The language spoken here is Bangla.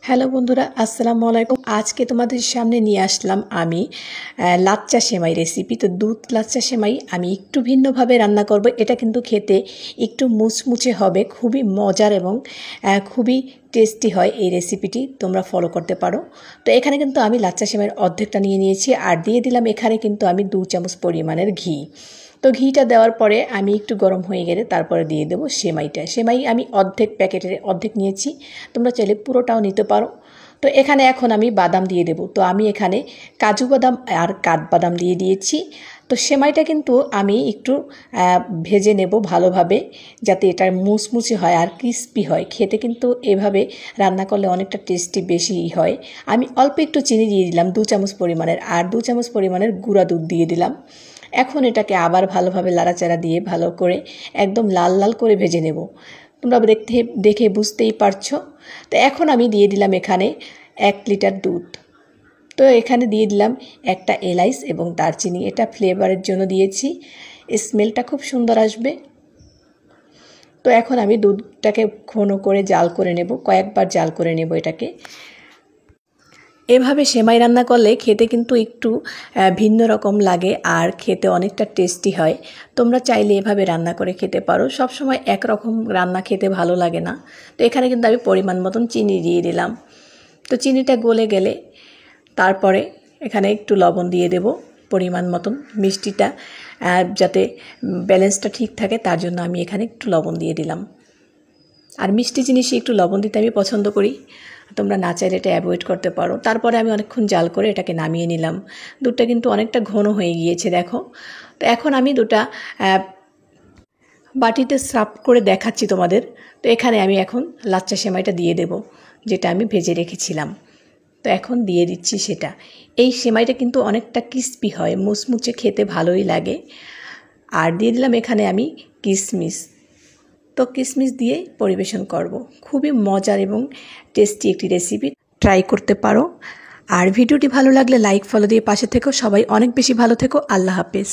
হ্যালো বন্ধুরা, আসসালামু আলাইকুম। আজকে তোমাদের সামনে নিয়ে আসলাম আমি লাচ্চা সেমাই রেসিপি। তো দুধ লাচ্চা সেমাই আমি একটু ভিন্নভাবে রান্না করব। এটা কিন্তু খেতে একটু মুচমুচে হবে, খুবই মজার এবং খুবই টেস্টি হয়। এই রেসিপিটি তোমরা ফলো করতে পারো। তো এখানে কিন্তু আমি লাচ্চা সেমাইয়ের অর্ধেকটা নিয়ে নিয়েছি, আর দিয়ে দিলাম এখানে কিন্তু আমি 2 চামচ পরিমাণের ঘি। তো ঘিটা দেওয়ার পরে আমি একটু গরম হয়ে গেলে তারপরে দিয়ে দেবো সেমাইটা। সেমাই আমি অর্ধেক প্যাকেটের অর্ধেক নিয়েছি, তোমরা চাইলে পুরোটাও নিতে পারো। তো এখানে এখন আমি বাদাম দিয়ে দেব। তো আমি এখানে কাজু বাদাম আর কাঠবাদাম দিয়ে দিয়েছি। তো সেমাইটা কিন্তু আমি একটু ভেজে নেব ভালোভাবে, যাতে এটা মুচমুচে হয় আর ক্রিস্পি হয়। খেতে কিন্তু এভাবে রান্না করলে অনেকটা টেস্টি বেশি হয়। আমি অল্প একটু চিনি দিয়ে দিলাম 2 চামচ পরিমাণের, আর 2 চামচ পরিমাণের গুঁড়া দুধ দিয়ে দিলাম। এখন এটাকে আবার ভালোভাবে লাড়াচাড়া দিয়ে ভালো করে একদম লাল লাল করে ভেজে নেব। তোমরা দেখে বুঝতেই পারছো। তো এখন আমি দিয়ে দিলাম এখানে 1 লিটার দুধ। তো এখানে দিয়ে দিলাম একটা এলাচ এবং দারচিনি, এটা ফ্লেভারের জন্য দিয়েছি, স্মেলটা খুব সুন্দর আসবে। তো এখন আমি দুধটাকে ঘন করে জাল করে নেব, কয়েকবার জাল করে নেব এটাকে। এভাবে সেমাই রান্না করলে খেতে কিন্তু একটু ভিন্ন রকম লাগে আর খেতে অনেকটা টেস্টি হয়। তোমরা চাইলে এভাবে রান্না করে খেতে পারো। সব সময় একরকম রান্না খেতে ভালো লাগে না। তো এখানে কিন্তু আমি পরিমাণ মতন চিনি দিয়ে দিলাম। তো চিনিটা গলে গেলে তারপরে এখানে একটু লবণ দিয়ে দেব পরিমাণ মতন। মিষ্টিটা যাতে ব্যালেন্সটা ঠিক থাকে তার জন্য আমি এখানে একটু লবণ দিয়ে দিলাম। আর মিষ্টি জিনিসে একটু লবণ দিতে আমি পছন্দ করি, তোমরা না চাইলে এটা অ্যাভয়েড করতে পারো। তারপরে আমি অনেকক্ষণ জাল করে এটাকে নামিয়ে নিলাম। দুধটা কিন্তু অনেকটা ঘন হয়ে গিয়েছে দেখো। তো এখন আমি দুটা বাটিতে সার্ভ করে দেখাচ্ছি তোমাদের। তো এখানে আমি এখন লাচ্চা সেমাইটা দিয়ে দেব, যেটা আমি ভেজে রেখেছিলাম। তো এখন দিয়ে দিচ্ছি সেটা। এই সেমাইটা কিন্তু অনেকটা ক্রিস্পি হয়, মুচমুচে, খেতে ভালোই লাগে। আর দিয়ে দিলাম এখানে আমি কিশমিশ। তো কিশমিশ দিয়ে পরিবেশন করব। খুবই মজার এবং টেস্টি একটি রেসিপি, ট্রাই করতে পারো। আর ভিডিওটি ভালো লাগলে লাইক ফলো দিয়ে পাশে থেকো। সবাই অনেক বেশি ভালো থেকো। আল্লাহ হাফেজ।